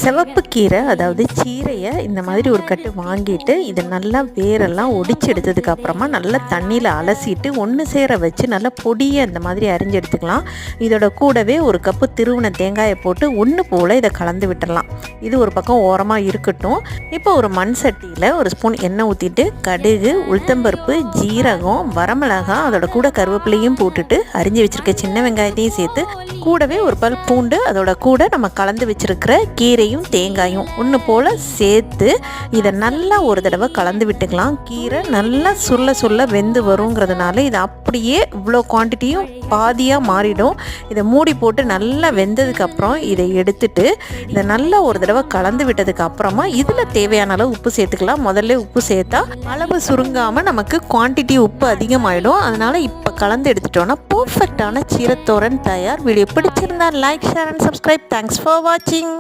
சிவப்பு கீரை அதாவது சீரையை இந்த மாதிரி ஒரு கட்டு வாங்கிட்டு இதை நல்லா வேரெல்லாம் ஒடிச்சு எடுத்ததுக்கு அப்புறமா நல்லா தண்ணியில் அலசிட்டு ஒன்று சேர வச்சு நல்லா பொடியை அந்த மாதிரி அரிஞ்சு எடுத்துக்கலாம். இதோட கூடவே ஒரு கப்பு திருவுன தேங்காயை போட்டு ஒன்று போல் இதை கலந்து விட்டுடலாம். இது ஒரு பக்கம் ஓரமாக இருக்கட்டும். இப்போ ஒரு மண் சட்டியில் ஒரு ஸ்பூன் எண்ணெய் ஊற்றிட்டு கடுகு, உளுத்தம்பருப்பு, ஜீரகம், வரமிளகாய், அதோட கூட கருவேப்பிலையும் போட்டுட்டு அரிஞ்சு வச்சுருக்க சின்ன வெங்காயத்தையும் சேர்த்து கூடவே ஒரு பல் பூண்டு, அதோட கூட நம்ம கலந்து வச்சுருக்கிற கீரையும் தேங்காயும் ஒன்று போல் சேர்த்து இதை நல்லா ஒரு தடவை கலந்து விட்டுக்கலாம். கீரை நல்லா சொல்ல வெந்து வருங்கிறதுனால இதை அப்படியே இவ்வளோ குவான்டிட்டியும் பாதியாக மாறிடும். இதை மூடி போட்டு நல்லா வெந்ததுக்கப்புறம் இதை எடுத்துட்டு இதை நல்லா ஒரு தடவை கலந்து விட்டதுக்கு அப்புறமா இதில் தேவையான அளவு உப்பு சேர்த்துக்கலாம். முதல்ல உப்பு சேர்த்தா அளவு சுருங்காமல் நமக்கு குவான்டிட்டி உப்பு அதிகமாகிடும். அதனால் இப்போ கலந்து எடுத்துட்டோன்னா பர்ஃபெக்டான சீரத்தோரன் தயார். வீடியோ பிடிச்சிருந்தா like, share and subscribe. Thanks for வாட்சிங்.